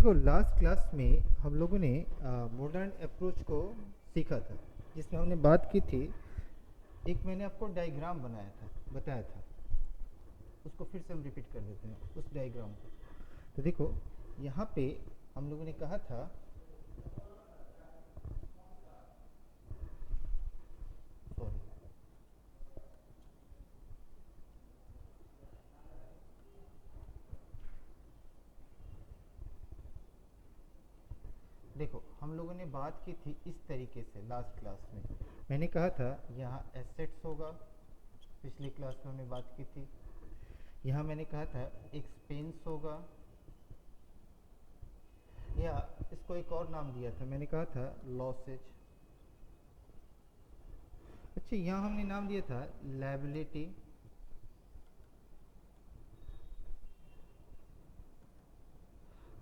देखो last class में हम लोगों ने मॉडर्न अप्रोच को सीखा था, जिसमें हमने बात की थी। एक मैंने आपको डायग्राम बताया था। उसको फिर से हम रिपीट कर देते हैं उस डायग्राम को। तो देखो यहाँ पे हम लोगों ने कहा था, सॉरी, देखो हम लोगों ने बात की थी इस तरीके से। लास्ट क्लास में मैंने कहा था यहाँ एसेट्स होगा, पिछली क्लास में हमने बात की थी। यहाँ मैंने कहा था एक्सपेंस होगा, या इसको एक और नाम दिया था, मैंने कहा था लॉसेज। अच्छा, यहाँ हमने नाम दिया था लायबिलिटी,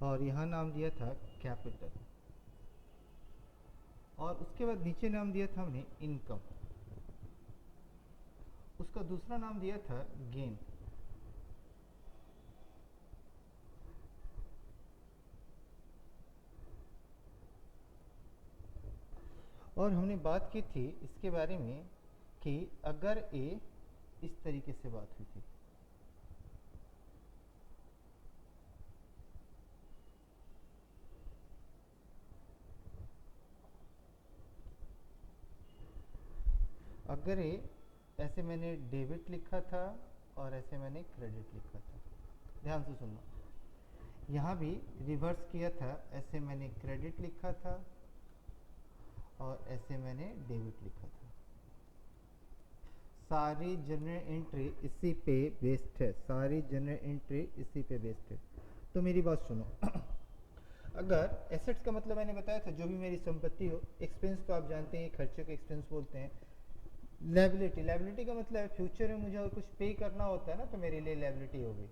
और यहाँ नाम दिया था कैपिटल, और उसके बाद नीचे नाम दिया था हमने इनकम। उसका दूसरा नाम दिया था गेन। और हमने बात की थी इसके बारे में कि अगर ए, इस तरीके से बात हुई थी, अगर ए, ऐसे मैंने डेबिट लिखा था और ऐसे मैंने क्रेडिट लिखा था। ध्यान से सुनना, यहाँ भी रिवर्स किया था, ऐसे मैंने क्रेडिट लिखा था और ऐसे मैंने डेबिट लिखा था। सारी जनरल एंट्री इसी पे बेस्ड है, सारी जनरल एंट्री इसी पे बेस्ड है। तो मेरी बात सुनो। अगर एसेट्स का मतलब मैंने बताया था जो भी मेरी संपत्ति हो। एक्सपेंस तो आप जानते हैं, खर्चे को एक्सपेंस बोलते हैं। लायबिलिटी का मतलब है फ्यूचर में मुझे और कुछ पे करना होता है ना, तो मेरे लिए लायबिलिटी हो गई।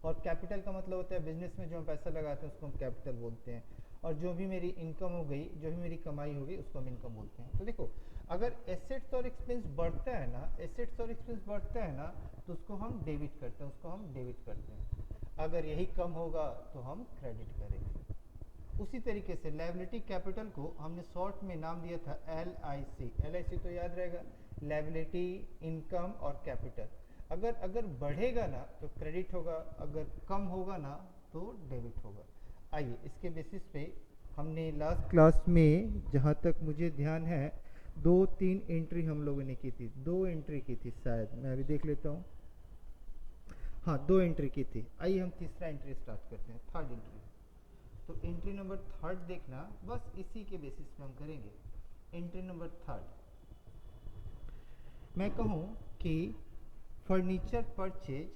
और कैपिटल का मतलब होता है बिजनेस में जो हम पैसा लगाते हैं उसको हम कैपिटल बोलते हैं। और जो भी मेरी इनकम हो गई, जो भी मेरी कमाई हो गई, उसको हम इनकम बोलते हैं। तो देखो, अगर एसेट्स और एक्सपेंस बढ़ता है ना, एसेट्स और एक्सपेंस बढ़ता है ना, तो उसको हम डेबिट करते हैं, उसको हम डेबिट करते हैं। अगर यही कम होगा तो हम क्रेडिट करेंगे। उसी तरीके से लायबिलिटी कैपिटल को हमने शॉर्ट में नाम दिया था LIC। LIC तो याद रहेगा, लायबिलिटी, इनकम और कैपिटल। अगर अगर बढ़ेगा ना तो क्रेडिट होगा, अगर कम होगा ना तो डेबिट होगा। आइए इसके बेसिस पे हमने लास्ट क्लास में, जहाँ तक मुझे ध्यान है, 2-3 एंट्री हम लोगों ने की थी। 2 एंट्री की थी शायद, मैं अभी देख लेता हूँ। हाँ, 2 एंट्री की थी। आइए हम तीसरा एंट्री स्टार्ट करते हैं, थर्ड एंट्री। तो एंट्री नंबर थर्ड देखना, बस इसी के बेसिस पे हम करेंगे। एंट्री नंबर थर्ड, मैं कहूँ कि furniture purchase,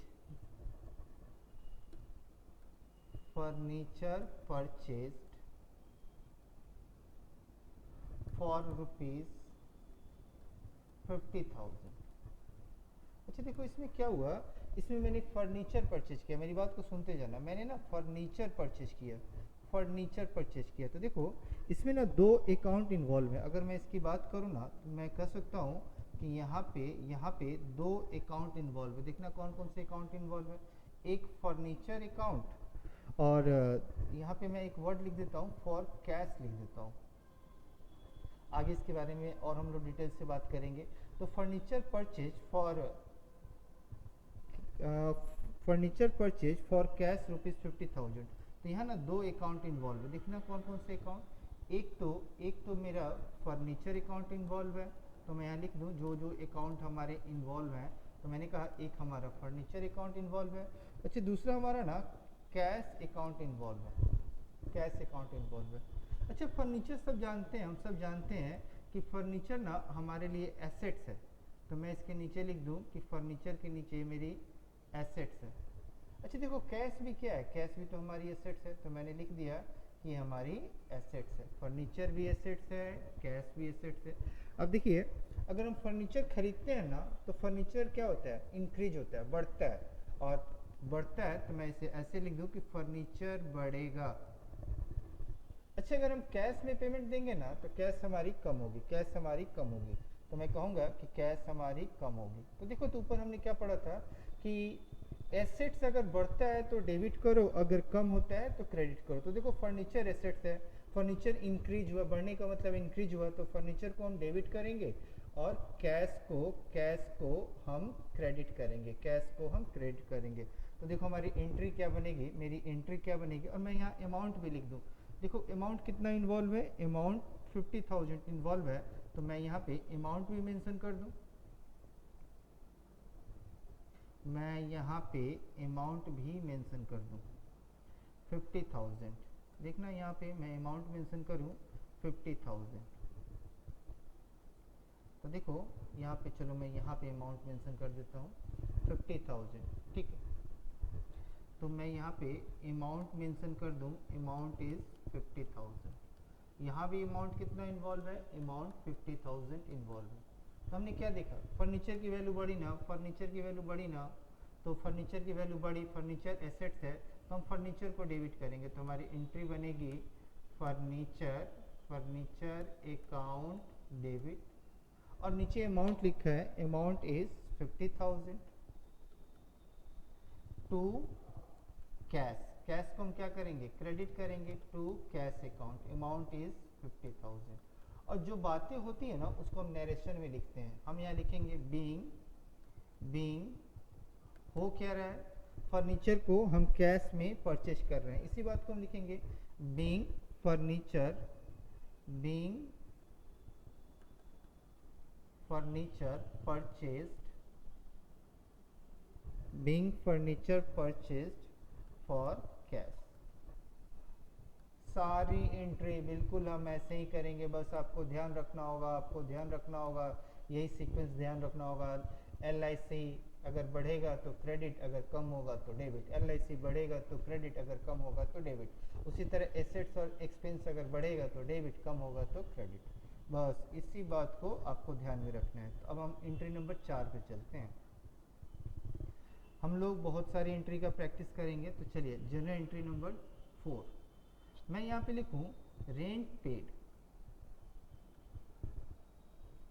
furniture purchase for ₹50,000। अच्छा देखो, इसमें क्या हुआ, इसमें मैंने फर्नीचर परचेज किया। मेरी बात को सुनते जाना, मैंने ना फर्नीचर परचेज किया, फर्नीचर परचेज किया। तो देखो इसमें ना 2 अकाउंट इन्वॉल्व है। अगर मैं इसकी बात करूँ ना तो मैं कह सकता हूँ कि यहाँ पे 2 अकाउंट इन्वॉल्व है। देखना कौन कौन से अकाउंट इन्वॉल्व है। एक फर्नीचर अकाउंट, और यहाँ पे मैं एक वर्ड लिख देता हूँ, फॉर कैश लिख देता हूँ। आगे इसके बारे में और हम लोग डिटेल से बात करेंगे। तो फर्नीचर परचेज फॉर कैश ₹50,000। तो यहाँ ना 2 अकाउंट इन्वॉल्व है। देखना कौन कौन से अकाउंट। एक तो मेरा फर्नीचर अकाउंट इन्वॉल्व है, तो मैं यहाँ लिख दूँ जो जो अकाउंट हमारे इन्वॉल्व हैं। तो मैंने कहा एक हमारा फर्नीचर अकाउंट इन्वॉल्व है। अच्छा, दूसरा हमारा ना कैश अकाउंट इन्वॉल्व है, कैश अकाउंट इन्वॉल्व है। अच्छा, फर्नीचर सब जानते हैं, हम सब जानते हैं कि फर्नीचर ना हमारे लिए एसेट्स है। तो मैं इसके नीचे लिख दूँ कि फर्नीचर के नीचे मेरी एसेट्स है। अच्छा देखो, कैश भी क्या है, कैश भी तो हमारी एसेट्स है। तो मैंने लिख दिया कि हमारी एसेट्स है, फर्नीचर भी एसेट्स है, कैश भी एसेट्स है। अब देखिए, अगर हम फर्नीचर खरीदते हैं ना तो फर्नीचर क्या होता है, इंक्रीज होता है, बढ़ता है। और बढ़ता है तो मैं इसे ऐसे लिख दूँ कि फर्नीचर बढ़ेगा। अच्छा, अगर हम कैश में पेमेंट देंगे ना तो कैश हमारी कम होगी, कैश हमारी कम होगी। तो मैं कहूँगा कि कैश हमारी कम होगी। तो देखो, तो ऊपर हमने क्या पढ़ा था कि एसेट्स अगर बढ़ता है तो डेबिट करो, अगर कम होता है तो क्रेडिट करो। तो देखो फर्नीचर एसेट्स है, फर्नीचर इंक्रीज हुआ, बढ़ने का मतलब इंक्रीज हुआ, तो फर्नीचर को हम डेबिट करेंगे और कैश को हम क्रेडिट करेंगे, कैश को हम क्रेडिट करेंगे। तो देखो हमारी एंट्री क्या बनेगी, मेरी एंट्री क्या बनेगी, और मैं यहाँ अमाउंट भी लिख दूँ। देखो अमाउंट कितना इन्वॉल्व है, अमाउंट 50,000 इन्वॉल्व है, तो मैं यहाँ पे अमाउंट भी मेंशन कर दूँ, मैं यहाँ पे अमाउंट भी मेंशन कर दूँ 50,000। देखना यहाँ पे मैं अमाउंट मेंशन करूँ 50,000, तो देखो यहाँ पे, चलो मैं यहाँ पे अमाउंट मेंशन कर देता हूँ 50,000, ठीक है। तो मैं यहाँ पे अमाउंट मेंशन कर दूँ, अमाउंट इज 50,000। यहाँ भी अमाउंट कितना इन्वॉल्व है, अमाउंट 50,000 इन्वॉल्व है। तो हमने क्या देखा, फर्नीचर की वैल्यू बढ़ी ना, फर्नीचर की वैल्यू बढ़ी ना, तो फर्नीचर की वैल्यू बढ़ी, फर्नीचर एसेट्स है तो हम फर्नीचर को डेबिट करेंगे, तो हमारी एंट्री बनेगी फर्नीचर, फर्नीचर अकाउंट डेबिट, और नीचे अमाउंट लिखा है, amount is 50,000 to cash, cash को हम क्या करेंगे, क्रेडिट करेंगे to cash account, amount is 50,000। और जो बातें होती है ना उसको हम नरेशन में लिखते हैं, हम यहाँ लिखेंगे बीइंग हो क्या रहा है, फर्नीचर को हम कैश में परचेज कर रहे हैं, इसी बात को हम लिखेंगे being furniture, being furniture purchased, being furniture purchased for cash. सारी एंट्री बिल्कुल हम ऐसे ही करेंगे, बस आपको ध्यान रखना होगा, आपको ध्यान रखना होगा, यही सीक्वेंस ध्यान रखना होगा। LIC अगर बढ़ेगा तो क्रेडिट, अगर कम होगा तो डेबिट, LIC बढ़ेगा तो क्रेडिट, अगर कम होगा तो डेबिट। उसी तरह एसेट्स और एक्सपेंस अगर बढ़ेगा तो डेबिट, कम होगा तो क्रेडिट। बस इसी बात को आपको ध्यान में रखना है। तो अब हम एंट्री नंबर 4 पे चलते हैं। हम लोग बहुत सारी एंट्री का प्रैक्टिस करेंगे, तो चलिए जनरल एंट्री नंबर 4, मैं यहाँ पे लिखूँ रेंट पेड।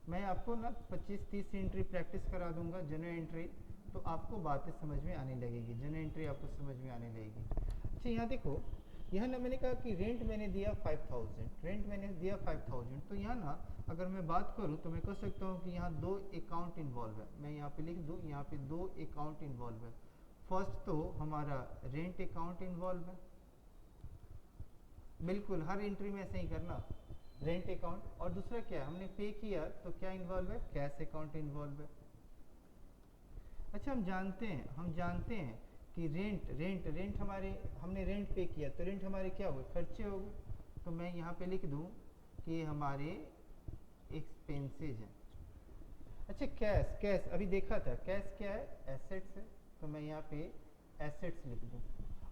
मैं आपको ना 25-30 एंट्री प्रैक्टिस करा दूंगा जनरल एंट्री, तो आपको बातें समझ में आने लगेगी, जनरल एंट्री आपको समझ में आने लगेगी। अच्छा यहाँ देखो, यहाँ ना मैंने कहा कि रेंट मैंने दिया 5,000, रेंट मैंने दिया 5,000, तो यहाँ ना अगर मैं बात करूँ तो मैं कह सकता हूँ कि यहाँ दो अकाउंट इन्वॉल्व है, मैं यहाँ पे लिख दूँ, यहाँ पे दो अकाउंट इन्वॉल्व है। फर्स्ट तो हमारा रेंट अकाउंट इन्वॉल्व है, बिल्कुल हर एंट्री में ऐसे ही करना, रेंट अकाउंट, और दूसरा क्या है, हमने पे किया तो क्या इन्वॉल्व है, कैश अकाउंट इन्वॉल्व है। अच्छा हम जानते हैं कि रेंट हमारे, हमने रेंट पे किया तो रेंट हमारे क्या हो गए, खर्चे हो गए, तो मैं यहाँ पे लिख दूँ कि हमारे एक्सपेंसेज हैं। अच्छा कैश अभी देखा था, कैश क्या है, एसेट्स है, तो मैं यहाँ पे एसेट्स लिख दूँ,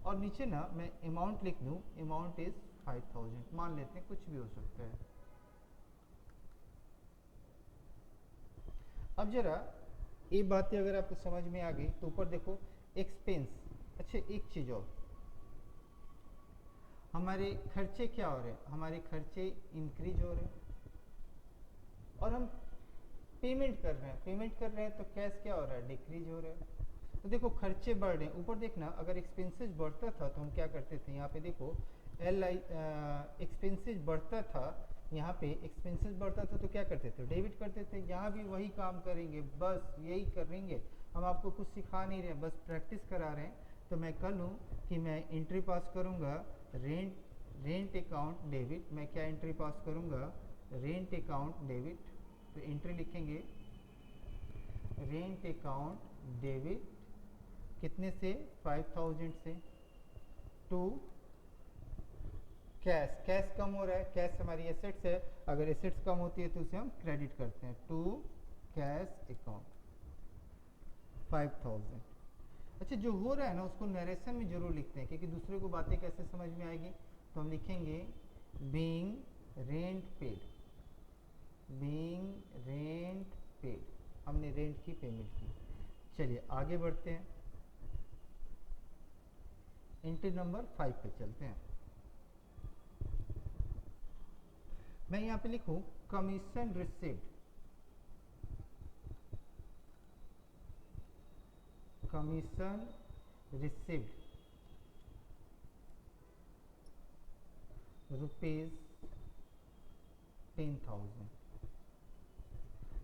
और नीचे ना मैं अमाउंट लिख दूँ, अमाउंट इज 5,000, मान लेते हैं, कुछ भी हो सकता है। अब जरा ये बातें अगर आपको समझ में आ गई तो ऊपर देखो एक्सपेंस। अच्छा एक चीज और, हमारे खर्चे क्या हो रहे हैं, हमारे खर्चे इंक्रीज हो रहे हैं, और हम पेमेंट कर रहे हैं तो कैश क्या हो रहा है, डिक्रीज हो रहा है। तो देखो खर्चे बढ़ रहे हैं, ऊपर देखना अगर एक्सपेंसेस बढ़ता था तो हम क्या करते थे, यहाँ पे देखो एक्सपेंसेस बढ़ता था, यहाँ पे एक्सपेंसेस बढ़ता था तो क्या करते थे, डेबिट करते थे। यहाँ भी वही काम करेंगे, बस यही करेंगे, हम आपको कुछ सिखा नहीं रहे, बस प्रैक्टिस करा रहे हैं। तो मैं कल हूँ कि मैं एंट्री पास करूँगा रेंट अकाउंट डेबिट, मैं क्या एंट्री पास करूँगा, रेंट अकाउंट डेबिट, तो एंट्री लिखेंगे रेंट अकाउंट डेबिट, कितने से, 5,000 से, टू कैश कम हो रहा है, कैश हमारी एसेट्स है, अगर एसेट्स कम होती है तो उसे हम क्रेडिट करते हैं, टू कैश अकाउंट 5,000। अच्छा जो हो रहा है ना उसको नरेशन में जरूर लिखते हैं, क्योंकि दूसरे को बातें कैसे समझ में आएगी, तो हम लिखेंगे being rent paid, being rent paid, हमने रेंट की पेमेंट की। चलिए आगे बढ़ते हैं, एंट्री नंबर 5 पे चलते हैं। मैं यहाँ पे लिखूं commission received, commission received rupees 10,000।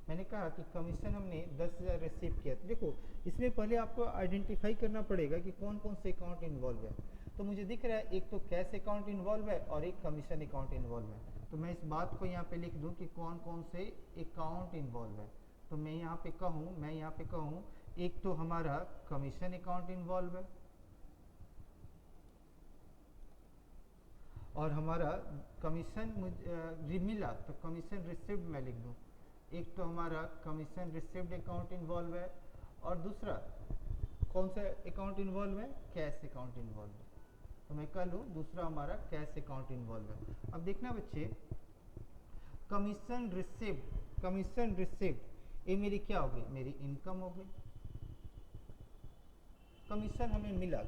मैंने कहा कि कमीशन हमने 10,000 रिसीव किया। तो देखो इसमें पहले आपको आइडेंटिफाई करना पड़ेगा कि कौन कौन से अकाउंट इन्वॉल्व है। तो मुझे दिख रहा है एक तो कैश अकाउंट इन्वॉल्व है और एक कमीशन अकाउंट इन्वॉल्व है। तो मैं इस बात को यहाँ पे लिख दूँ कि कौन कौन से अकाउंट इन्वॉल्व है। तो मैं यहाँ पे कहूँ एक तो हमारा कमीशन अकाउंट इन्वॉल्व है और हमारा कमीशन मिला तो कमीशन रिसिव्ड मैं लिख दूँ। एक तो हमारा कमीशन रिसिव्ड अकाउंट इन्वॉल्व है और दूसरा कौन सा अकाउंट इन्वॉल्व है, कैश अकाउंट इन्वॉल्व है। तो मैं कह लूँ दूसरा हमारा कैश अकाउंट इन्वॉल्व है। अब देखना बच्चे, कमीशन रिसिव्ड ये मेरी क्या हो गई, मेरी इनकम हो गई। कमीशन हमें मिला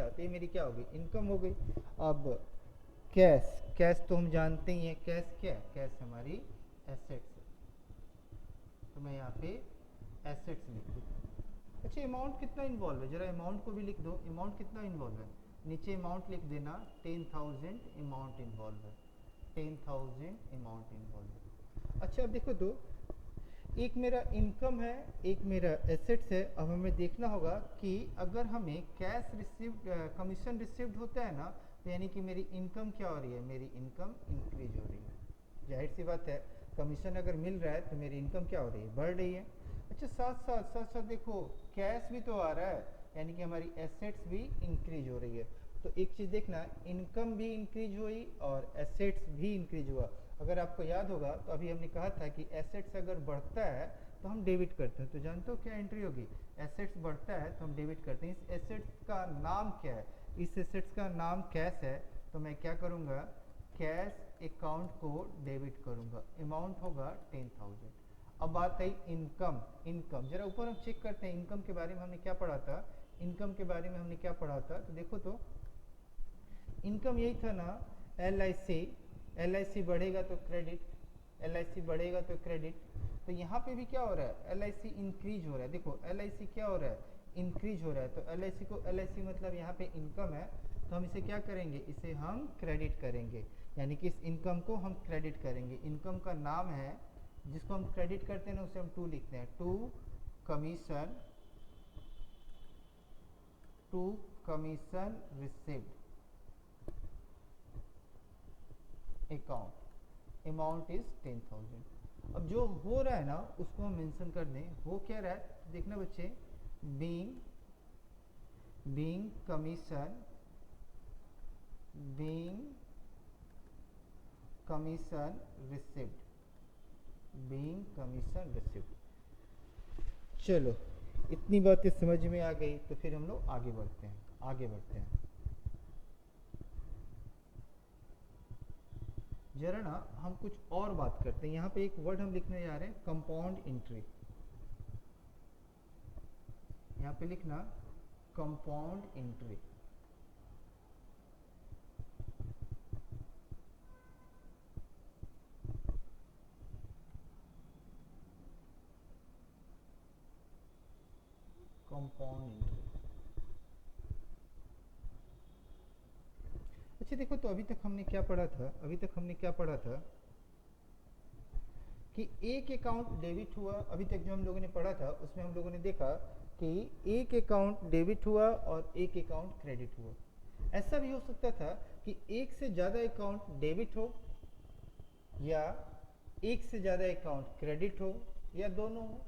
तो ये मेरी क्या हो गई, इनकम हो गई। अब कैश तो हम जानते ही हैं, कैश क्या है, कैश हमारी एसेट्स है। तो मैं यहाँ पे एसेट्स लिख दूँ। अच्छा अमाउंट कितना इन्वॉल्व है, जरा अमाउंट को भी लिख दो। अमाउंट कितना इन्वॉल्व है, नीचे अमाउंट लिख देना 10,000 अमाउंट इन्वॉल्व है, 10,000 अमाउंट इन्वॉल्व है। अच्छा अब देखो तो एक मेरा इनकम है, एक मेरा एसेट्स है। अब हमें देखना होगा कि अगर हमें कैश रिसीव्ड कमीशन रिसीव्ड होता है ना, तो यानी कि मेरी इनकम क्या हो रही है, मेरी इनकम इंक्रीज हो रही है। जाहिर सी बात है कमीशन अगर मिल रहा है तो मेरी इनकम क्या हो रही है, बढ़ रही है। अच्छा साथ साथ देखो कैश भी तो आ रहा है, यानी कि हमारी एसेट्स भी इंक्रीज हो रही है। तो एक चीज़ देखना, इनकम भी इंक्रीज हुई और एसेट्स भी इंक्रीज हुआ। अगर आपको याद होगा तो अभी हमने कहा था कि एसेट्स अगर बढ़ता है तो हम डेबिट करते हैं। तो जानते हो क्या एंट्री होगी, एसेट्स बढ़ता है तो हम डेबिट करते हैं। इस एसेट्स का नाम क्या है, इस एसेट्स का नाम कैश है। तो मैं क्या करूँगा, कैश अकाउंट को डेबिट करूँगा, अमाउंट होगा 10,000। अब बात आई इनकम जरा ऊपर हम चेक करते हैं इनकम के बारे में हमने क्या पढ़ा था। तो देखो तो इनकम यही था ना, LIC बढ़ेगा तो क्रेडिट, तो यहाँ पे भी क्या हो रहा है, LIC इंक्रीज हो रहा है। देखो LIC क्या हो रहा है, इंक्रीज हो रहा है। तो LIC मतलब यहाँ पे इनकम है, तो हम इसे क्या करेंगे, इसे हम क्रेडिट करेंगे, यानी कि इस इनकम को हम क्रेडिट करेंगे। इनकम का नाम है जिसको हम क्रेडिट करते हैं ना, उसे हम टू लिखते हैं, to commission received account, amount is 10,000। अब जो हो रहा है ना उसको हम मेंशन कर दें, हो क्या रहा है देखना बच्चे, बीइंग कमीशन रिसीव्ड। चलो इतनी बातें समझ में आ गई, तो फिर हम लोग आगे बढ़ते हैं। जरा ना हम कुछ और बात करते हैं। यहाँ पे एक वर्ड हम लिखने जा रहे हैं, कंपाउंड इंट्री। यहाँ पे लिखना कंपाउंड इंट्री। अच्छा देखो तो अभी तक हमने क्या पढ़ा था कि एक अकाउंट डेबिट हुआ। अभी तक जो हम लोगों ने पढ़ा था उसमें हम लोगों ने देखा कि एक अकाउंट डेबिट हुआ और एक अकाउंट क्रेडिट हुआ। ऐसा भी हो सकता था कि एक से ज़्यादा अकाउंट डेबिट हो या एक से ज़्यादा अकाउंट क्रेडिट हो या दोनों हो।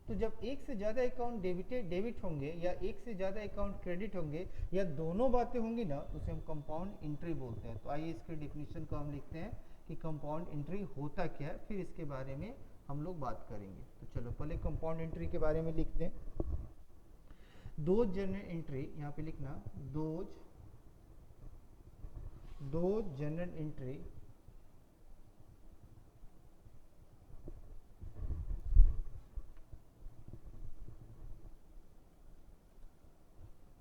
तो जब एक से ज़्यादा अकाउंट डेबिट होंगे या एक से ज़्यादा अकाउंट क्रेडिट होंगे या दोनों बातें होंगी ना, उसे हम कंपाउंड इंट्री बोलते हैं। तो आइए इसके डिफिनीशन को हम लिखते हैं कि कंपाउंड इंट्री होता क्या है, फिर इसके बारे में हम लोग बात करेंगे। तो चलो पहले कंपाउंड इंट्री के बारे में लिख दें। दो जनरल इंट्री, यहाँ पे लिखना दो जनरल इंट्री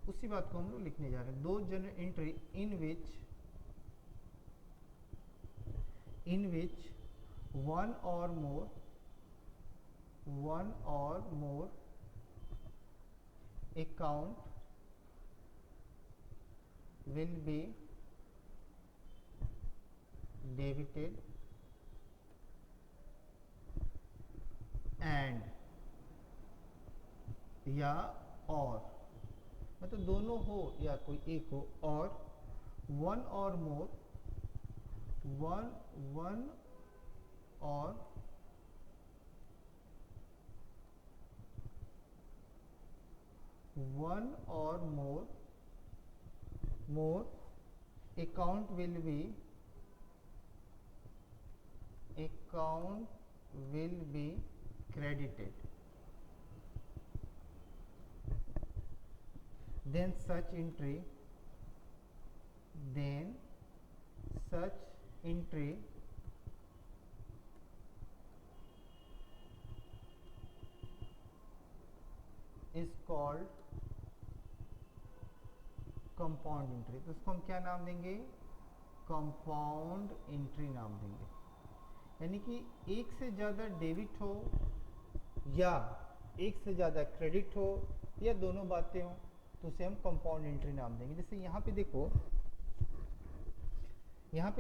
उसी बात को हम लोग लिखने जा रहे हैं। दो general entry in which one or more account will be debited and या और, मतलब दोनों हो या कोई एक हो, और वन और मोर, वन वन और one or more account will be credited, then such entry is called compound entry. तो उसको हम क्या नाम देंगे? कंपाउंड एंट्री नाम देंगे। यानी कि एक से ज़्यादा डेबिट हो या एक से ज़्यादा क्रेडिट हो या दोनों बातें हो तो उसे हम कंपाउंड एंट्री नाम देंगे। जैसे यहाँ पे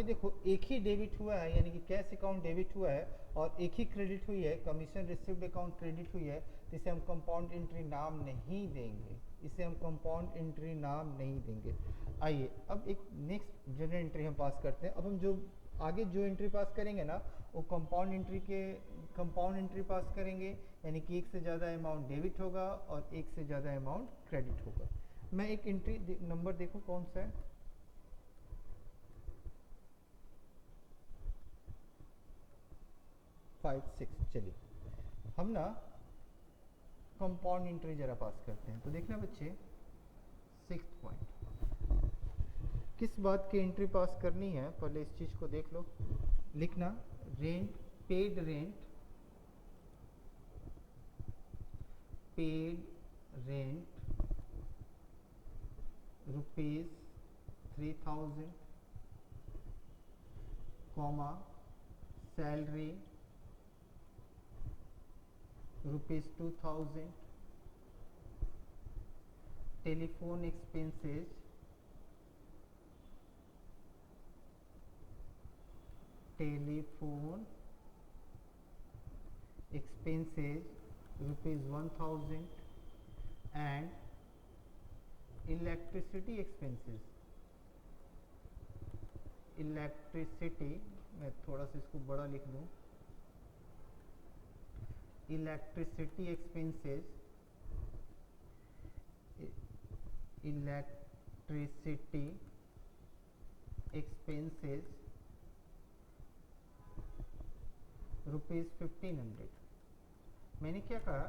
देखो एक ही डेबिट हुआ है, यानी कि कैश अकाउंट डेबिट हुआ है और एक ही क्रेडिट हुई है, कमीशन रिसीव्ड अकाउंट क्रेडिट हुई है, तो इसे हम कंपाउंड एंट्री नाम नहीं देंगे, इसे हम कंपाउंड एंट्री नाम नहीं देंगे। आइए अब एक नेक्स्ट जनरल एंट्री हम पास करते हैं। अब हम जो आगे जो एंट्री पास करेंगे ना वो कंपाउंड एंट्री पास करेंगे, यानी कि एक से ज़्यादा अमाउंट डेबिट होगा और एक से ज़्यादा अमाउंट क्रेडिट होगा। मैं एक एंट्री नंबर देखो कौन सा है, 5, 6। चलिए हम ना कंपाउंड एंट्री जरा पास करते हैं। तो देखना बच्चे 6th पॉइंट किस बात की एंट्री पास करनी है, पहले इस चीज को देख लो। लिखना rent, paid rent ₹3000, comma salary ₹2000, telephone expenses ₹1000 and electricity expenses, मैं थोड़ा सा इसको बड़ा लिख दूं, electricity expenses ₹1500। मैंने क्या कहा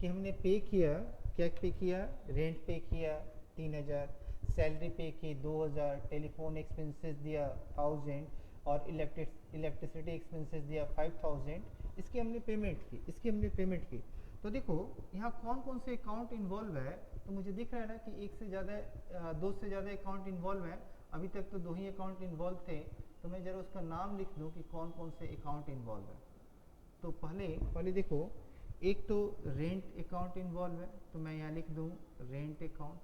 कि हमने पे किया, क्या पे किया? रेंट पे किया 3000, सैलरी पे की 2000, टेलीफोन एक्सपेंसेस दिया 1000 और इलेक्ट्रिसिटी एक्सपेंसेस दिया 5000। इसकी हमने पेमेंट की। तो देखो यहाँ कौन कौन से अकाउंट इन्वॉल्व है, तो मुझे दिख रहा है ना कि दो से ज़्यादा अकाउंट इन्वॉल्व है। अभी तक तो 2 ही अकाउंट इन्वॉल्व थे, तो मैं ज़रा उसका नाम लिख दूँ कि कौन कौन से अकाउंट इन्वॉल्व है। तो पहले देखो एक तो रेंट अकाउंट इन्वॉल्व है, तो मैं यहाँ लिख दूँ रेंट अकाउंट।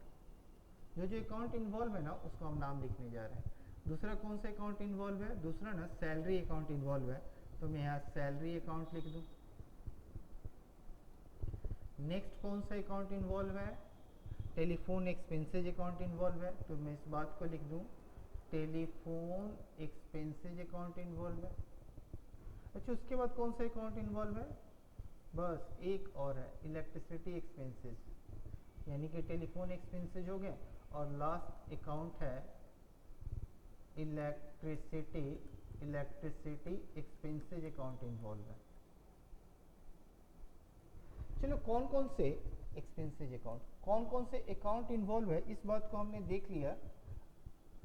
जो अकाउंट इन्वॉल्व है ना उसको हम नाम लिखने जा रहे हैं। दूसरा कौन सा अकाउंट इन्वॉल्व है? दूसरा ना सैलरी अकाउंट इन्वॉल्व है, तो मैं यहाँ सैलरी अकाउंट लिख दूँ। नेक्स्ट कौन सा अकाउंट इन्वॉल्व है? टेलीफोन एक्सपेंसेज अकाउंट इन्वॉल्व है, तो मैं इस बात को लिख दूँ टेलीफोन एक्सपेंसेज अकाउंट इन्वॉल्व है। अच्छा उसके बाद कौन सा अकाउंट इन्वॉल्व है? बस एक और है, इलेक्ट्रिसिटी एक्सपेंसेस, यानी कि टेलीफोन एक्सपेंसेज हो गए और लास्ट अकाउंट है इलेक्ट्रिसिटी एक्सपेंसेज अकाउंट इन्वॉल्व है। चलो कौन कौन से एक्सपेंसेज अकाउंट, कौन कौन से अकाउंट इन्वॉल्व है, इस बात को हमने देख लिया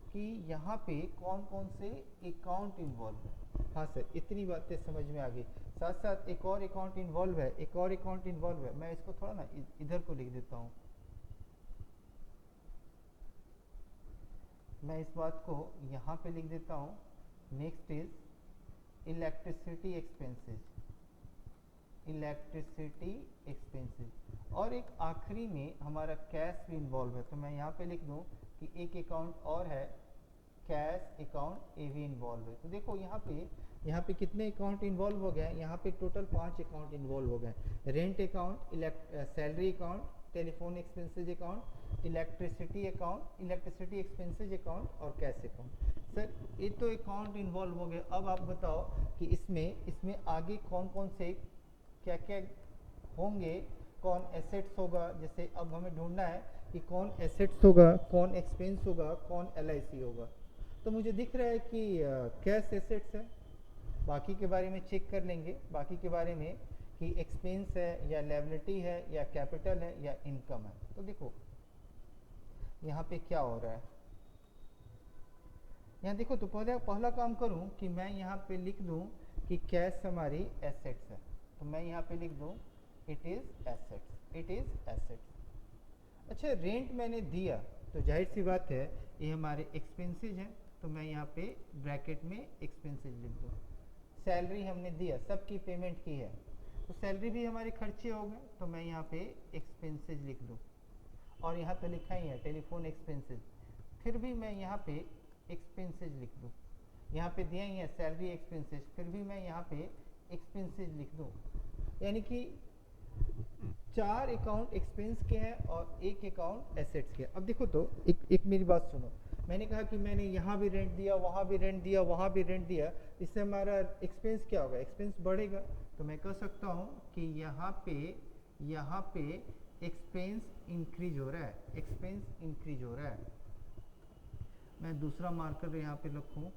कि यहाँ पे कौन कौन से अकाउंट इन्वॉल्व है। हाँ सर, इतनी बातें समझ में आ गई। साथ साथ एक और अकाउंट इन्वॉल्व है, मैं इसको थोड़ा ना इधर को लिख देता हूँ। मैं इस बात को यहाँ पे लिख देता हूँ। Next is electricity expenses, electricity expenses, और एक आखिरी में हमारा कैश भी इन्वॉल्व है। तो मैं यहाँ पे लिख दूँ कि एक अकाउंट और है, कैश अकाउंट, ये भी इन्वॉल्व है। तो देखो यहाँ पे कितने अकाउंट इन्वॉल्व हो गए हैं, यहाँ पे टोटल 5 अकाउंट इन्वॉल्व हो गए हैं। Rent account, salary account, telephone expenses account, electricity account, electricity expenses account और कैश अकाउंट। सर ये तो अकाउंट इन्वॉल्व हो गए। अब आप बताओ कि इसमें आगे कौन कौन से क्या क्या होंगे, कौन एसेट्स होगा। जैसे अब हमें ढूंढना है कि कौन एसेट्स होगा, कौन एक्सपेंस होगा, कौन एलआईसी होगा। तो मुझे दिख रहा है कि कैश एसेट्स है, बाकी के बारे में चेक कर लेंगे, बाकी के बारे में कि एक्सपेंस है या लायबिलिटी है या कैपिटल है या इनकम है। तो देखो यहाँ पे क्या हो रहा है, यहाँ देखो। तो पहला काम करूँ कि मैं यहाँ पे लिख दूँ कि कैश हमारी एसेट्स है। तो मैं यहाँ पे लिख दूँ it is assets, it is assets. अच्छा, रेंट मैंने दिया तो जाहिर सी बात है ये हमारे एक्सपेंसेज हैं, तो मैं यहाँ पे ब्रैकेट में एक्सपेंसेज लिख दूँ। सैलरी हमने दिया, सबकी पेमेंट की है, तो सैलरी भी हमारे खर्चे हो गए, तो मैं यहाँ पे एक्सपेंसेज लिख दूँ। और यहाँ तो लिखा ही है टेलीफोन एक्सपेंसेज, फिर भी मैं यहाँ पे एक्सपेंसेज लिख दूँ। यहाँ पे दिया ही है सैलरी एक्सपेंसेज, फिर भी मैं यहाँ पे एक्सपेंसेज लिख दूँ। यानी कि 4 अकाउंट एक्सपेंस के हैं और 1 अकाउंट एसेट्स के। अब देखो तो एक मेरी बात सुनो, मैंने कहा कि मैंने यहाँ भी रेंट दिया, वहाँ भी रेंट दिया, वहाँ भी रेंट दिया, इससे हमारा एक्सपेंस क्या होगा, एक्सपेंस बढ़ेगा। तो मैं कह सकता हूँ कि यहाँ पे एक्सपेंस इंक्रीज हो रहा है, एक्सपेंस इंक्रीज हो रहा है। मैं दूसरा मार्कर यहाँ पे रखूँ,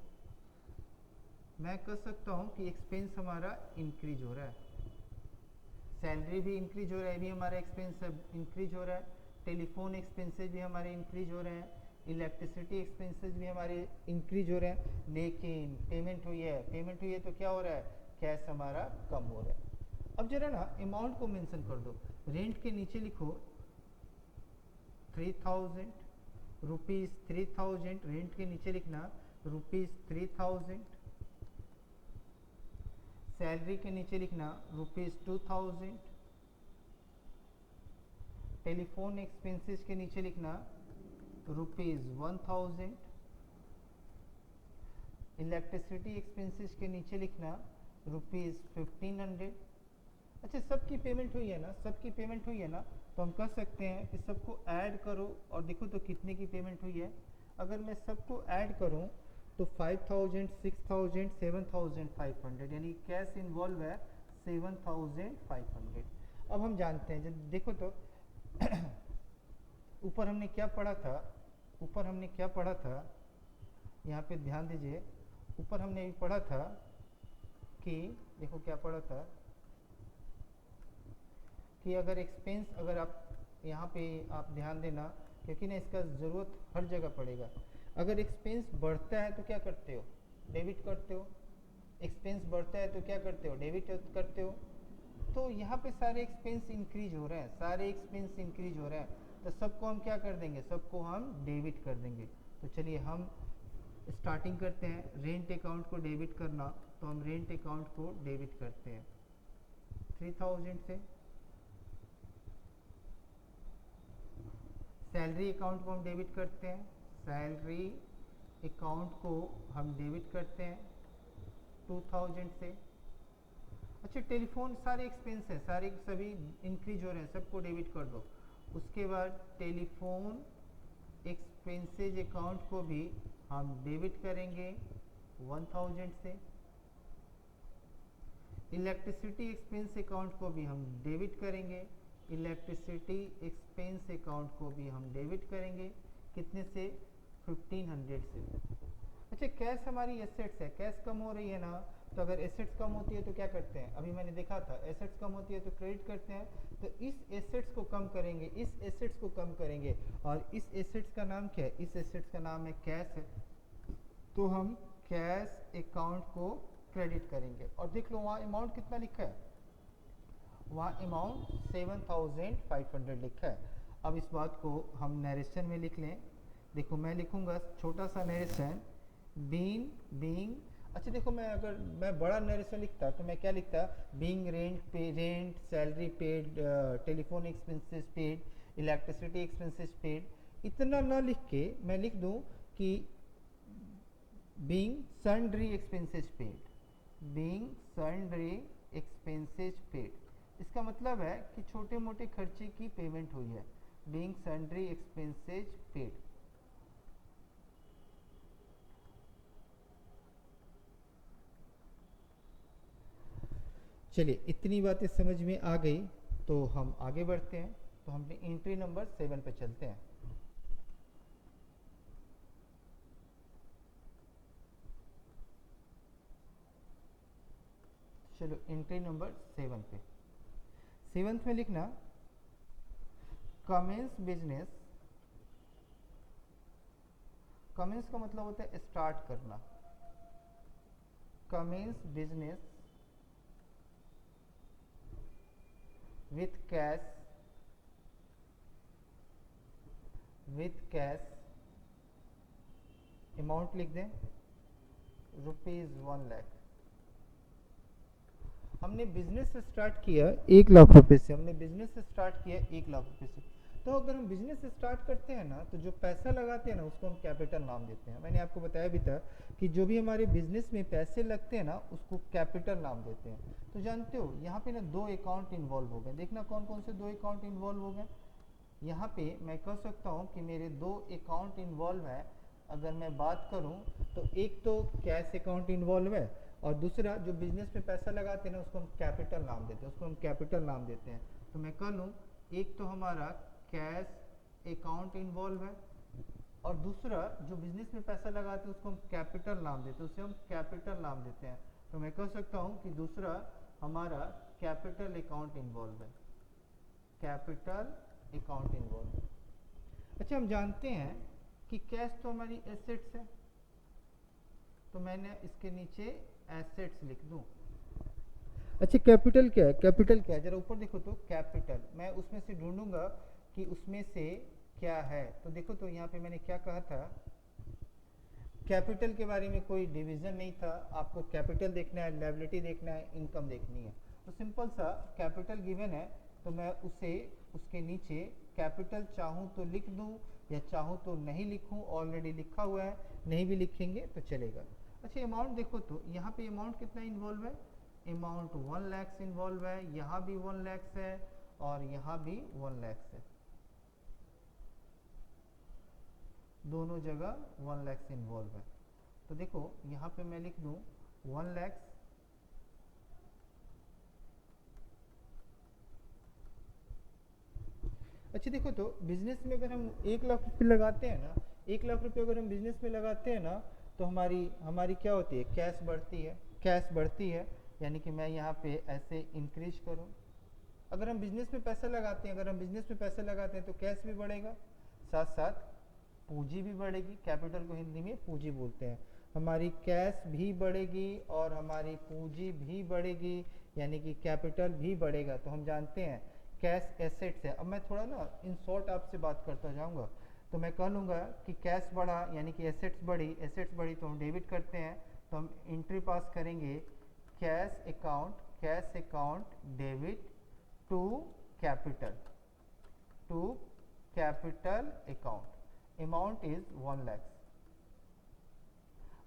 मैं कह सकता हूँ कि एक्सपेंस हमारा इंक्रीज हो रहा है। सैलरी भी इंक्रीज हो रहा है, भी हमारा एक्सपेंस इंक्रीज हो रहा है। टेलीफोन एक्सपेंसेज भी हमारे इंक्रीज हो रहे हैं, इलेक्ट्रिसिटी एक्सपेंसेज भी हमारे इंक्रीज हो रहे हैं। लेकिन पेमेंट हुई है तो क्या हो रहा है, कैश हमारा कम हो रहा है। अब जरा ना अमाउंट को मेंशन कर दो, रेंट के नीचे लिखो 3000 रुपीज़, 3000 रेंट के नीचे लिखना रुपीज़ 3000। सैलरी के नीचे लिखना रुपीज़ 2000। टेलीफोन एक्सपेंसेस के नीचे लिखना रुपीज़ 1000। इलेक्ट्रिसिटी एक्सपेंसेस के नीचे लिखना रुपीज़ 1500। अच्छा, सबकी पेमेंट हुई है ना, सबकी पेमेंट हुई है ना, तो हम कह सकते हैं कि सबको ऐड करो और देखो तो कितने की पेमेंट हुई है। अगर मैं सबको ऐड करूं तो 5000, 6000, 7500, यानी कैश इन्वॉल्व है 7500। अब हम जानते हैं, जब देखो तो ऊपर हमने क्या पढ़ा था, यहाँ पे ध्यान दीजिए, ऊपर हमने भी पढ़ा था कि देखो क्या पढ़ा था कि अगर एक्सपेंस, अगर आप यहाँ पे आप ध्यान देना, क्योंकि ना इसका ज़रूरत हर जगह पड़ेगा। अगर एक्सपेंस बढ़ता है तो क्या करते हो, डेबिट करते हो। एक्सपेंस बढ़ता है तो क्या करते हो, डेबिट करते हो। तो यहाँ पे सारे एक्सपेंस इंक्रीज हो रहे हैं, सारे एक्सपेंस इंक्रीज हो रहे हैं, तो सबको हम क्या कर देंगे, सबको हम डेबिट कर देंगे। तो चलिए हम स्टार्टिंग करते हैं रेंट अकाउंट को डेबिट करना। तो हम रेंट अकाउंट को डेबिट करते हैं 3000 से। सैलरी अकाउंट को हम डेबिट करते हैं, सैलरी अकाउंट को हम डेबिट करते हैं 2000 से। अच्छा, टेलीफोन सारे एक्सपेंस है, सारे सभी इंक्रीज हो रहे हैं, सबको डेबिट कर दो। उसके बाद टेलीफोन एक्सपेंसेज अकाउंट को भी हम डेबिट करेंगे 1000 से। इलेक्ट्रिसिटी एक्सपेंस अकाउंट को भी हम डेबिट करेंगे, इलेक्ट्रिसिटी एक्सपेंस अकाउंट को भी हम डेबिट करेंगे कितने से, 1500 से। अच्छा, कैश हमारी एसेट्स है, कैश कम हो रही है ना, तो अगर एसेट्स कम होती है तो क्या करते हैं, अभी मैंने देखा था एसेट्स कम होती है तो क्रेडिट करते हैं। तो इस एसेट्स को कम करेंगे, इस एसेट्स को कम करेंगे, और इस एसेट्स का नाम क्या है, इस एसेट्स का नाम है कैश है। तो हम कैश अकाउंट को क्रेडिट करेंगे। और देख लो वहाँ अमाउंट कितना लिखा है, वहाँ अमाउंट 7500 लिखा है। अब इस बात को हम नरेशन में लिख लें। देखो मैं लिखूंगा छोटा सा नरेशन, बीइंग अच्छा देखो, मैं अगर मैं बड़ा नरेशन लिखता तो मैं क्या लिखता, बीइंग रेंट पे, rent, salary paid, telephone expenses paid, electricity expenses paid, इतना ना लिख के मैं लिख दूं कि being sundry expenses paid, being sundry expenses paid. इसका मतलब है कि छोटे मोटे खर्चे की पेमेंट हुई है, बीइंग सन्ड्री एक्सपेंसेस पेड। चलिए, इतनी बातें समझ में आ गई तो हम आगे बढ़ते हैं। तो हमने एंट्री नंबर 7 पे चलते हैं। चलो एंट्री नंबर 7 पे, सेवन्थ में लिखना कमेंस बिजनेस। कमेंस का मतलब होता है स्टार्ट करना, commence business with cash, with cash, amount लिख दें ₹1,00,000। हमने बिजनेस स्टार्ट किया 1,00,000 रुपए से, हमने बिजनेस स्टार्ट किया 1,00,000 रुपए से। तो अगर हम बिजनेस स्टार्ट करते हैं ना, तो जो पैसा लगाते हैं ना उसको हम कैपिटल नाम देते हैं। मैंने आपको बताया भी था कि जो भी हमारे बिजनेस में पैसे लगते हैं ना उसको कैपिटल नाम देते हैं। तो जानते हो यहाँ पे ना दो अकाउंट इन्वॉल्व हो गए। देखना कौन कौन से दो अकाउंट इन्वॉल्व हो गए। यहाँ पे मैं कह सकता हूँ कि मेरे दो अकाउंट इन्वॉल्व है। अगर मैं बात करूँ तो एक तो कैश अकाउंट इन्वॉल्व है, और दूसरा जो बिजनेस में पैसा लगाते हैं ना उसको हम कैपिटल नाम देते हैं, उसको हम कैपिटल नाम देते हैं। तो मैं कह लूँ एक तो हमारा कैश अकाउंट इन्वॉल्व है, और दूसरा जो बिजनेस में पैसा लगाते हैं उसको हम कैपिटल नाम देते हैं, उसे हम कैपिटल नाम देते हैं। तो मैं कह सकता हूँ कि दूसरा हमारा कैपिटल अकाउंट इन्वॉल्व है, कैपिटल अकाउंट इन्वॉल्व। अच्छा, हम जानते हैं कि कैश तो हमारी एसेट्स है, तो मैंने इसके नीचे एसेट्स लिख दूं। अच्छा, कैपिटल क्या है, कैपिटल क्या है, जरा ऊपर देखो तो कैपिटल, मैं उसमें से ढूंढूंगा कि उसमें से क्या है। तो देखो तो यहाँ पे मैंने क्या कहा था, कैपिटल के बारे में कोई डिवीजन नहीं था। आपको कैपिटल देखना है, लायबिलिटी देखना है, इनकम देखनी है। तो सिंपल सा कैपिटल गिवन है, तो मैं उसे उसके नीचे कैपिटल चाहूँ तो लिख दूँ या चाहूँ तो नहीं लिखूँ, ऑलरेडी लिखा हुआ है, नहीं भी लिखेंगे तो चलेगा। अच्छा, अमाउंट देखो तो यहाँ पे अमाउंट कितना इन्वॉल्व है, अमाउंट 1,00,000 इन्वॉल्व है, यहाँ भी 1,00,000 है और यहाँ भी 1,00,000 है, दोनों जगह 1,00,000 इन्वॉल्व है। तो देखो यहाँ पे मैं लिख दूँ 1,00,000। अच्छा देखो तो बिजनेस में अगर हम 1,00,000 रुपये लगाते हैं ना, 1,00,000 रुपये अगर हम बिजनेस में लगाते हैं ना, तो हमारी हमारी क्या होती है, कैश बढ़ती है, कैश बढ़ती है। यानी कि मैं यहाँ पे ऐसे इंक्रीज करूँ। अगर हम बिजनेस में पैसा लगाते हैं, अगर हम बिजनेस में पैसा लगाते हैं तो कैश भी बढ़ेगा, साथ साथ पूंजी भी बढ़ेगी। कैपिटल को हिंदी में पूंजी बोलते हैं। हमारी कैश भी बढ़ेगी और हमारी पूंजी भी बढ़ेगी, यानी कि कैपिटल भी बढ़ेगा। तो हम जानते हैं कैश एसेट्स है। अब मैं थोड़ा ना इन शॉर्ट आपसे बात करता जाऊंगा। तो मैं कह लूँगा कि कैश बढ़ा यानी कि एसेट्स बढ़ी, एसेट्स बढ़ी तो हम डेबिट करते हैं, तो हम एंट्री पास करेंगे cash account debit to capital, to capital account, amount is 1,00,000।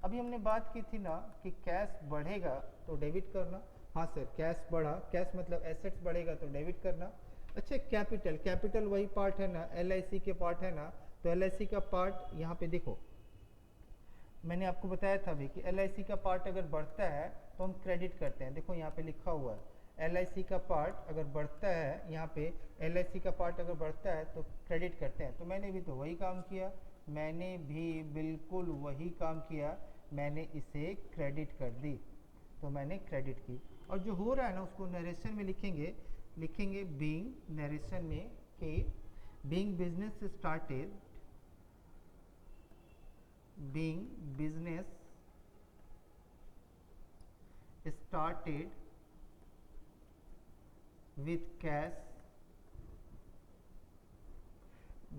अभी हमने बात की थी ना कि कैश बढ़ेगा तो डेबिट करना। हाँ सर, कैश बढ़ा, कैश मतलब एसेट्स बढ़ेगा तो डेबिट करना। अच्छा, कैपिटल, कैपिटल वही पार्ट है ना, LIC के पार्ट है ना, तो LIC का पार्ट यहाँ पे देखो, मैंने आपको बताया था भी कि LIC का पार्ट अगर बढ़ता है तो हम क्रेडिट करते हैं। देखो यहाँ पे लिखा हुआ है LIC का पार्ट अगर बढ़ता है, यहाँ पे LIC का पार्ट अगर बढ़ता है तो क्रेडिट करते हैं। तो मैंने भी तो वही काम किया, मैंने भी बिल्कुल वही काम किया, मैंने इसे क्रेडिट कर दी, तो मैंने क्रेडिट की। और जो हो रहा है ना उसको नरेशन में लिखेंगे, लिखेंगे बीइंग, नरेशन में कि being business started, being business started with cash,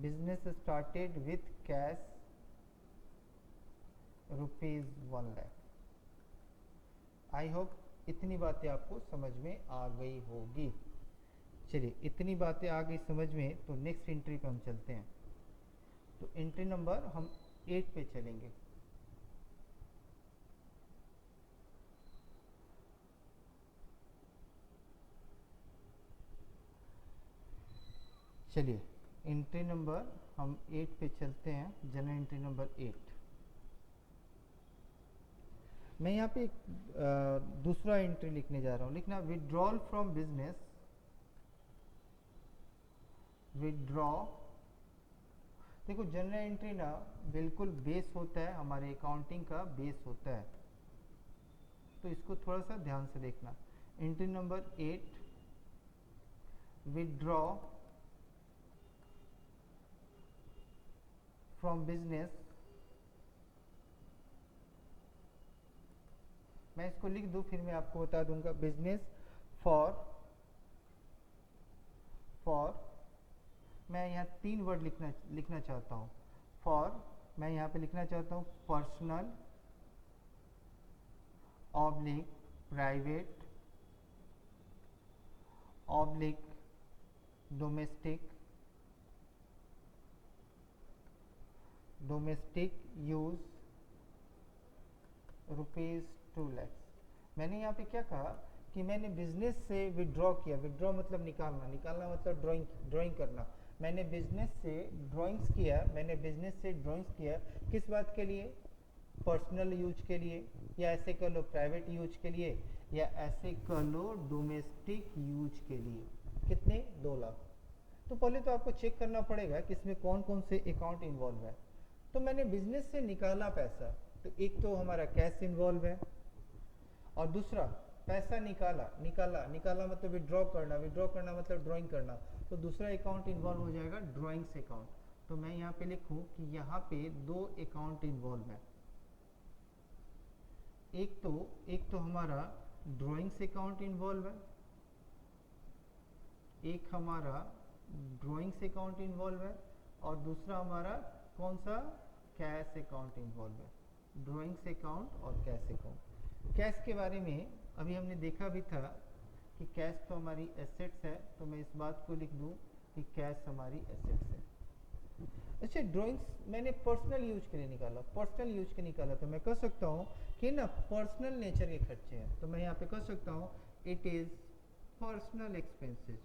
business started with cash ₹1,00,000। I hope इतनी बातें आपको समझ में आ गई होगी। चलिए, इतनी बातें आ गई समझ में, तो नेक्स्ट एंट्री पे हम चलते हैं। तो एंट्री नंबर हम 8 पे चलेंगे। चलिए, एंट्री नंबर हम 8 पे चलते हैं, जनरल एंट्री नंबर 8। मैं यहाँ पे दूसरा एंट्री लिखने जा रहा हूँ। लिखना विड्रॉल फ्रॉम बिजनेस, विड्रॉ। देखो, जनरल एंट्री ना बिल्कुल बेस होता है, हमारे अकाउंटिंग का बेस होता है, तो इसको थोड़ा सा ध्यान से देखना। Entry number 8, withdraw from business. मैं इसको लिख दूं, फिर मैं आपको बता दूंगा। बिजनेस फॉर मैं यहाँ 3 वर्ड लिखना चाहता हूँ। फॉर मैं यहाँ पे लिखना चाहता हूँ personal oblique private oblique domestic use ₹2 lakh. मैंने यहाँ पे क्या कहा कि मैंने बिजनेस से विड्रॉ किया। विड्रॉ मतलब निकालना, निकालना मतलब ड्राइंग करना। मैंने बिजनेस से ड्राइंग्स किया। किस बात के लिए? पर्सनल यूज के लिए, या ऐसे कर लो प्राइवेट यूज के लिए, या ऐसे कर लो डोमेस्टिक यूज के लिए। कितने? 2 लाख। तो पहले तो आपको चेक करना पड़ेगा कि इसमें कौन कौन से अकाउंट इन्वॉल्व है। तो मैंने बिजनेस से निकाला पैसा, तो एक तो हमारा कैश इन्वॉल्व है, और दूसरा पैसा निकाला मतलब विड्रॉ करना मतलब ड्राइंग करना। तो दूसरा अकाउंट इन्वॉल्व हो जाएगा ड्राइंग्स अकाउंट। तो मैं यहाँ पे लिखूँ कि यहाँ पे 2 अकाउंट इन्वॉल्व है। एक तो हमारा ड्राइंग्स अकाउंट इन्वॉल्व है, एक हमारा ड्राइंग्स अकाउंट इन्वॉल्व है, और दूसरा हमारा कौन सा? कैश अकाउंट इन्वॉल्व है। ड्राइंग्स अकाउंट और कैश अकाउंट। कैश के बारे में अभी हमने देखा भी था कि कैश तो हमारी एसेट्स है, तो मैं इस बात को लिख दूं कि कैश हमारी एसेट्स है। अच्छा, ड्राइंग्स मैंने पर्सनल यूज के लिए निकाला, तो मैं कह सकता हूँ कि ना पर्सनल नेचर के खर्चे हैं, तो मैं यहाँ पे कह सकता हूँ it is personal expenses,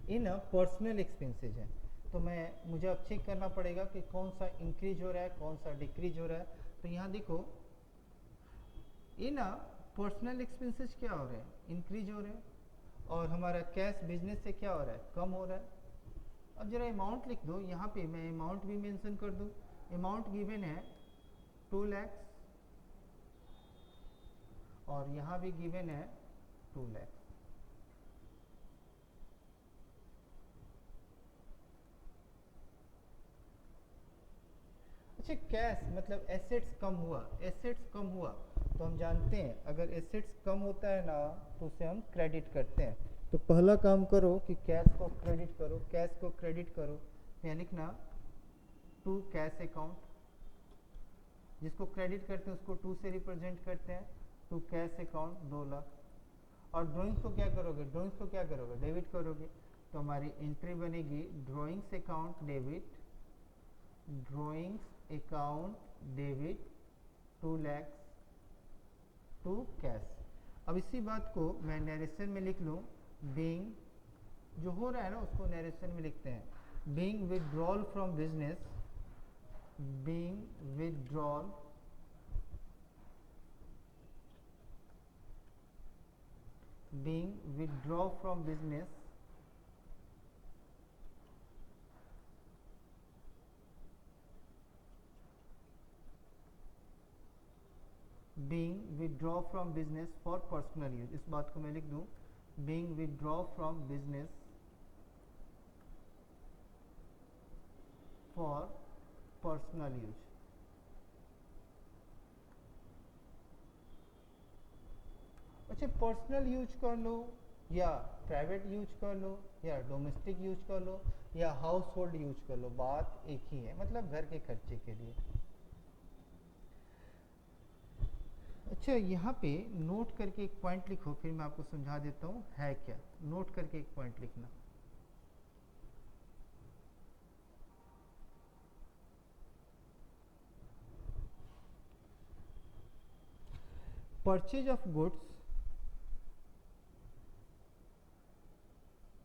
in personal expenses है। तो मुझे अब चेक करना पड़ेगा कि कौन सा इंक्रीज हो रहा है, कौन सा डिक्रीज हो रहा है। तो यहाँ देखो, इन पर्सनल एक्सपेंसेज क्या हो रहे हैं? इंक्रीज हो रहे हैं, और हमारा कैश बिजनेस से क्या हो रहा है? कम हो रहा है। अब जरा अमाउंट लिख दो, यहाँ पे मैं अमाउंट भी मेंशन कर दूँ। अमाउंट गिवन है 2 लाख, और यहाँ भी गिवन है 2 लाख। अच्छा, कैश मतलब एसेट्स कम हुआ, तो हम जानते हैं अगर एसेट्स कम होता है ना, तो उसे हम क्रेडिट करते हैं। तो पहला काम करो कि कैश को क्रेडिट करो। यहाँ लिखना टू कैश अकाउंट, जिसको क्रेडिट करते हैं उसको 2 से रिप्रेजेंट करते हैं। To cash account 2 lakh. और ड्राइंग्स को क्या करोगे? डेबिट करोगे। तो हमारी एंट्री बनेगी drawings account debit 2 lakh to cash. अब इसी बात को मैं नरेशन में लिख लूँ। बीइंग जो हो रहा है ना, उसको नरेशन में लिखते हैं। Being withdrawal from business, withdraw from business for personal use। इस बात को मैं लिख दूं, being withdraw from business for personal use। अच्छा, पर्सनल यूज कर लो या प्राइवेट यूज कर लो या डोमेस्टिक यूज कर लो या हाउस होल्ड यूज कर लो, बात एक ही है, मतलब घर के खर्चे के लिए। अच्छा, यहाँ पे नोट करके एक पॉइंट लिखो, फिर मैं आपको समझा देता हूँ है क्या। नोट करके एक पॉइंट लिखना। परचेज ऑफ गुड्स,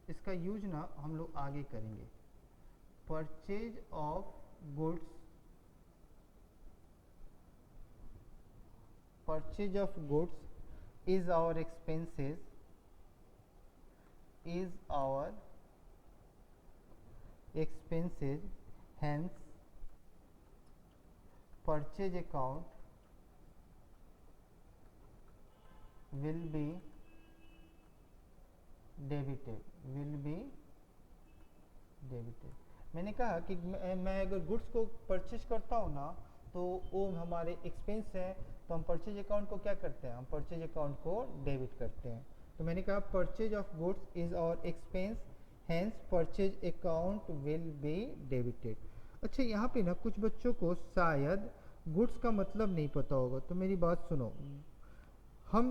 इसका यूज ना हम लोग आगे करेंगे। Purchase of goods, purchase of goods is our expenses, is our expenses, hence purchase account will be debited, will be debited। मैंने कहा कि मैं अगर गुड्स को परचेज करता हूँ ना, तो वो हमारे एक्सपेंस है, तो हम परचेज अकाउंट को क्या करते हैं, हम परचेज अकाउंट को डेबिट करते हैं। तो मैंने कहा purchase of goods is our expense, hence purchase account will be debited. अच्छा, यहाँ पे ना कुछ बच्चों को शायद गुड्स का मतलब नहीं पता होगा, तो मेरी बात सुनो। हम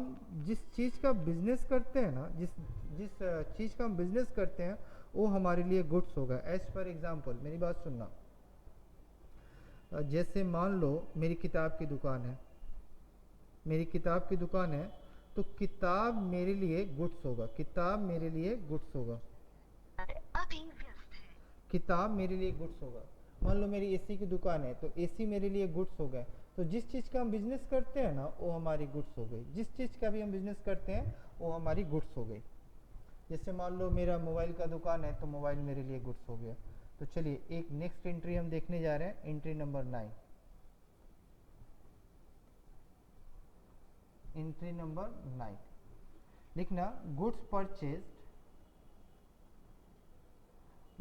जिस चीज़ का बिजनेस करते हैं ना, जिस जिस चीज़ का हम बिजनेस करते हैं, वो हमारे लिए गुड्स होगा। एज फॉर एग्जाम्पल, मेरी बात सुनना। जैसे मान लो मेरी किताब की दुकान है, मेरी किताब की दुकान है, तो किताब मेरे लिए गुड्स होगा, किताब मेरे लिए गुड्स होगा, किताब मेरे लिए गुड्स होगा। मान लो मेरी एसी की दुकान है, तो एसी मेरे लिए गुड्स हो गए। तो जिस चीज़ का हम बिजनेस करते हैं ना, वो हमारी गुड्स हो गई। जिस चीज़ का भी हम बिजनेस करते हैं, वो हमारी गुड्स हो गई। जैसे मान लो मेरा मोबाइल का दुकान है, तो मोबाइल मेरे लिए गुड्स हो गया। तो चलिए एक नेक्स्ट एंट्री हम देखने जा रहे हैं, एंट्री नंबर 9। एंट्री नंबर 9 लिखना, goods purchased,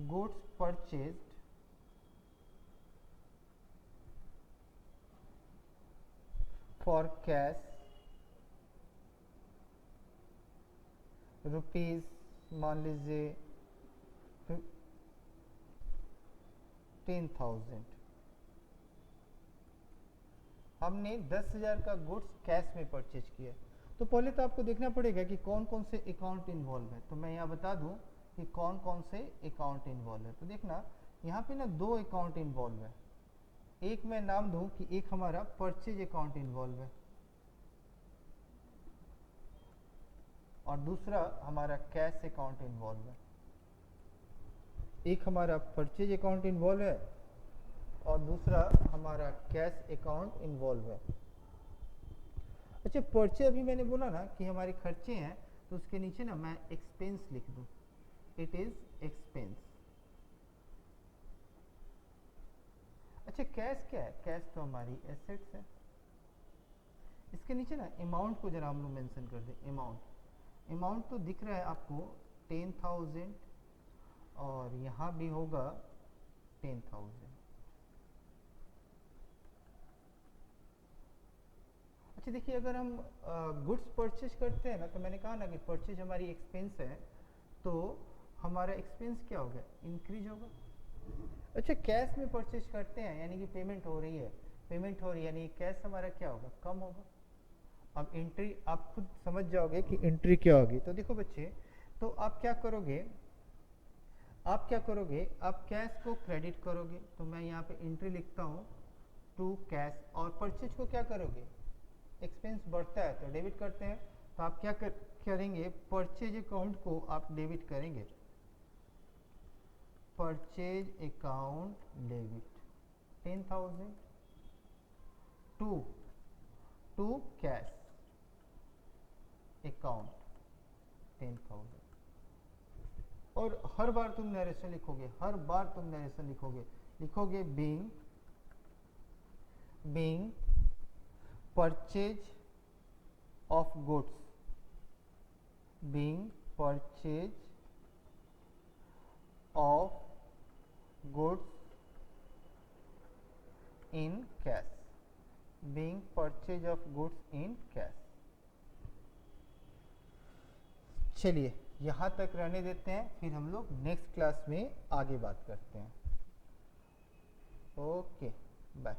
goods purchased for cash rupees, मान लीजिए 10,000। हमने 10,000 का गुड्स कैश में परचेज किया। तो पहले तो आपको देखना पड़ेगा कि कौन कौन से अकाउंट इन्वॉल्व है। तो मैं यहाँ बता दूं कि कौन कौन से अकाउंट इन्वॉल्व है। तो देखना, यहाँ पे ना 2 अकाउंट इन्वॉल्व है। एक मैं नाम दूं कि एक हमारा परचेज अकाउंट इन्वॉल्व है और दूसरा हमारा कैश अकाउंट इन्वॉल्व है। एक हमारा परचेज अकाउंट इन्वॉल्व है और दूसरा हमारा कैश अकाउंट इन्वॉल्व है। अच्छा, परचे अभी मैंने बोला ना कि हमारे खर्चे हैं, तो उसके नीचे ना मैं एक्सपेंस लिख दूं, इट इज एक्सपेंस। अच्छा, कैश क्या है? कैश तो हमारी एसेट्स है। इसके नीचे ना अमाउंट को जरा हम लोग मेंशन कर दें। अमाउंट, अमाउंट तो दिख रहा है आपको 10,000 और यहाँ भी होगा 10,000। अच्छा देखिए, अगर हम गुड्स परचेज करते हैं ना, तो मैंने कहा ना कि परचेज हमारी एक्सपेंस है, तो हमारा एक्सपेंस क्या होगा? इंक्रीज होगा। अच्छा, कैश में परचेज करते हैं यानी कि पेमेंट हो रही है, पेमेंट हो रही है यानी कैश हमारा क्या होगा? कम होगा। अब एंट्री आप खुद समझ जाओगे कि एंट्री क्या होगी। तो देखो बच्चे, तो आप क्या करोगे, आप क्या करोगे, आप कैश को क्रेडिट करोगे। तो मैं यहाँ पे एंट्री लिखता हूँ टू कैश। और परचेज को क्या करोगे? एक्सपेंस बढ़ता है तो डेबिट करते हैं, तो आप क्या करेंगे? परचेज अकाउंट को आप डेबिट करेंगे। Purchase account debit 10,000 to to cash account 10,000। और हर बार तुम नरेशन लिखोगे, हर बार तुम नरेशन लिखोगे, लिखोगे being being purchase of goods, being purchase of goods in cash, being purchase of goods in cash। चलिए यहाँ तक रहने देते हैं, फिर हम लोग नेक्स्ट क्लास में आगे बात करते हैं। Okay, bye.